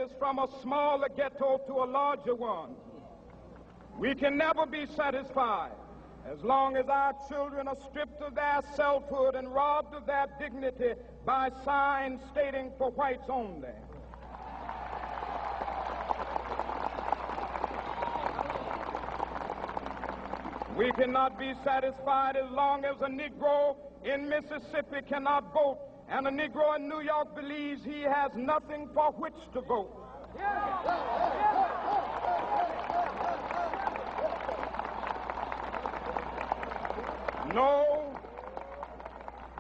is from a smaller ghetto to a larger one. We can never be satisfied as long as our children are stripped of their selfhood and robbed of their dignity by signs stating for whites only. We cannot be satisfied as long as a Negro in Mississippi cannot vote and a Negro in New York believes he has nothing for which to vote.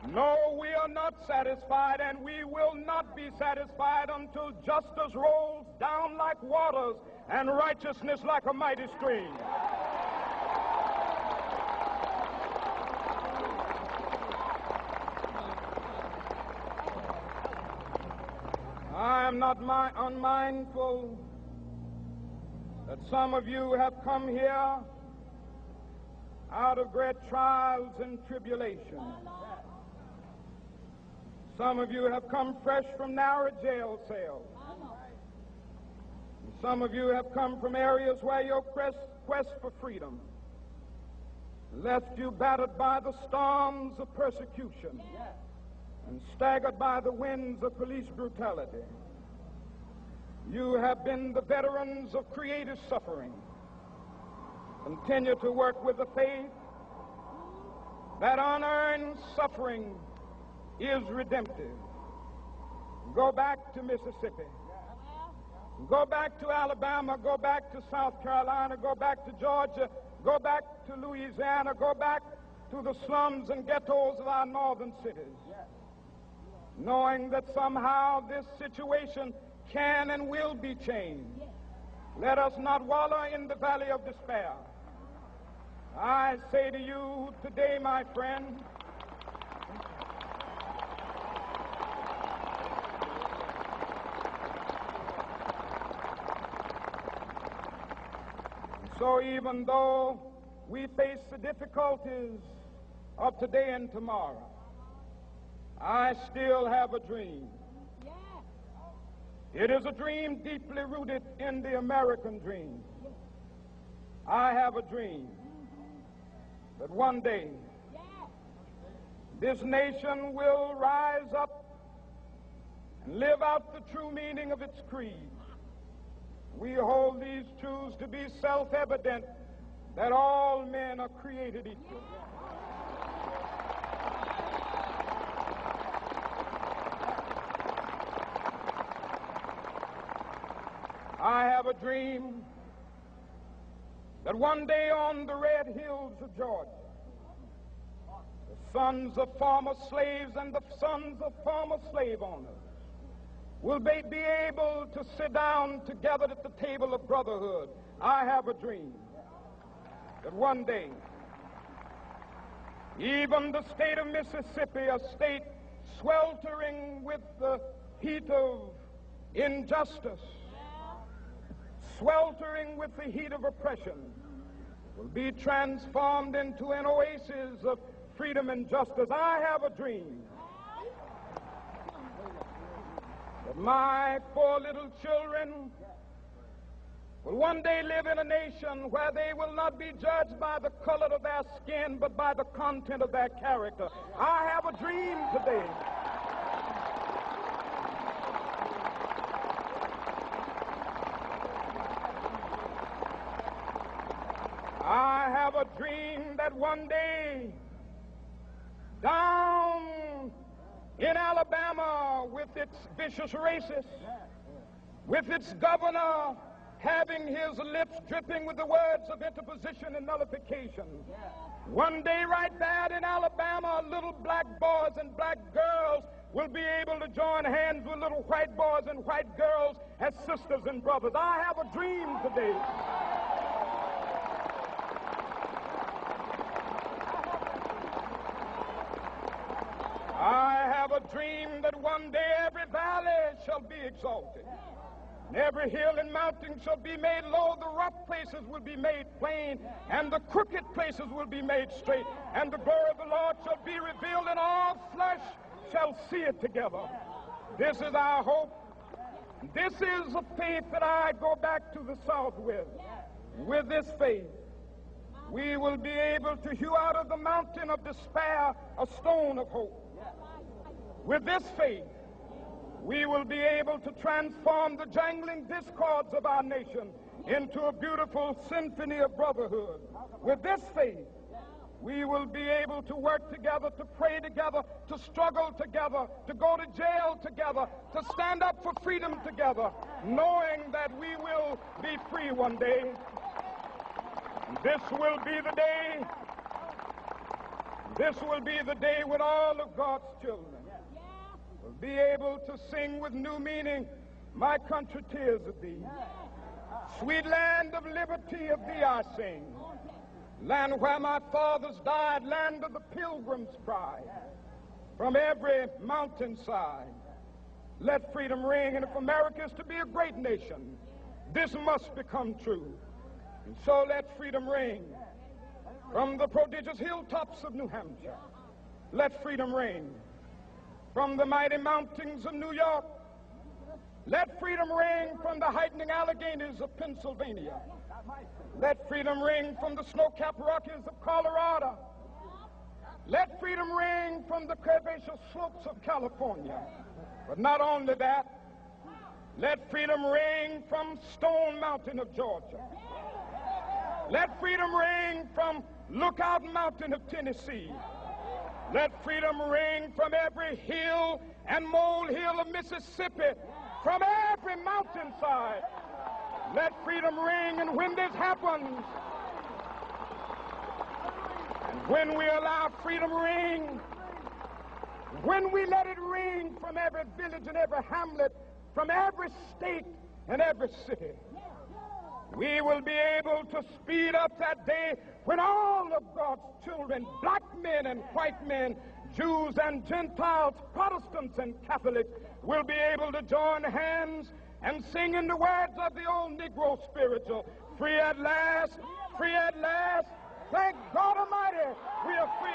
No, we are not satisfied, and we will not be satisfied until justice rolls down like waters and righteousness like a mighty stream. I am not unmindful that some of you have come here out of great trials and tribulations. Some of you have come fresh from narrow jail cells. And some of you have come from areas where your quest for freedom left you battered by the storms of persecution and staggered by the winds of police brutality. You have been the veterans of creative suffering. Continue to work with the faith that unearned suffering is redemptive. Go back to Mississippi. Go back to Alabama. Go back to South Carolina. Go back to Georgia. Go back to Louisiana. Go back to the slums and ghettos of our northern cities, knowing that somehow this situation can and will be changed. Let us not wallow in the valley of despair. I say to you today, my friend, so even though we face the difficulties of today and tomorrow, I still have a dream. It is a dream deeply rooted in the American dream. I have a dream that one day this nation will rise up and live out the true meaning of its creed. We hold these truths to be self-evident, that all men are created equal. I have a dream that one day on the red hills of Georgia, the sons of former slaves and the sons of former slave owners will be able to sit down together at the table of brotherhood. I have a dream that one day even the state of Mississippi, a state sweltering with the heat of injustice, sweltering with the heat of oppression, will be transformed into an oasis of freedom and justice. I have a dream that my 4 little children will one day live in a nation where they will not be judged by the color of their skin, but by the content of their character. I have a dream today I have a dream that one day down in Alabama, with its vicious racists, with its governor having his lips dripping with the words of interposition and nullification, one day right there in Alabama, little black boys and black girls will be able to join hands with little white boys and white girls as sisters and brothers. I have a dream today that one day every valley shall be exalted, and every hill and mountain shall be made low. The rough places will be made plain, and the crooked places will be made straight, and the glory of the Lord shall be revealed, and all flesh shall see it together. This is our hope. This is a faith that I go back to the South with. With this faith, we will be able to hew out of the mountain of despair a stone of hope. With this faith, we will be able to transform the jangling discords of our nation into a beautiful symphony of brotherhood. With this faith, we will be able to work together, to pray together, to struggle together, to go to jail together, to stand up for freedom together, knowing that we will be free one day. This will be the day. This will be the day when all of God's children will be able to sing with new meaning, "My country, tears of thee. Sweet land of liberty, of thee I sing. Land where my fathers died, land of the pilgrim's pride. From every mountainside, let freedom ring. And if America is to be a great nation, this must become true. And so let freedom ring from the prodigious hilltops of New Hampshire. Let freedom ring from the mighty mountains of New York. Let freedom ring from the heightening Alleghenies of Pennsylvania. Let freedom ring from the snow-capped Rockies of Colorado. Let freedom ring from the curvaceous slopes of California. But not only that, let freedom ring from Stone Mountain of Georgia. Let freedom ring from Lookout Mountain of Tennessee. Let freedom ring from every hill and molehill of Mississippi, from every mountainside. Let freedom ring, and when this happens, and when we allow freedom ring, when we let it ring from every village and every hamlet, from every state and every city, we will be able to speed up that day when all of God's children, black men and white men, Jews and Gentiles, Protestants and Catholics, will be able to join hands and sing in the words of the old Negro spiritual, "Free at last, free at last. Thank God Almighty, we are free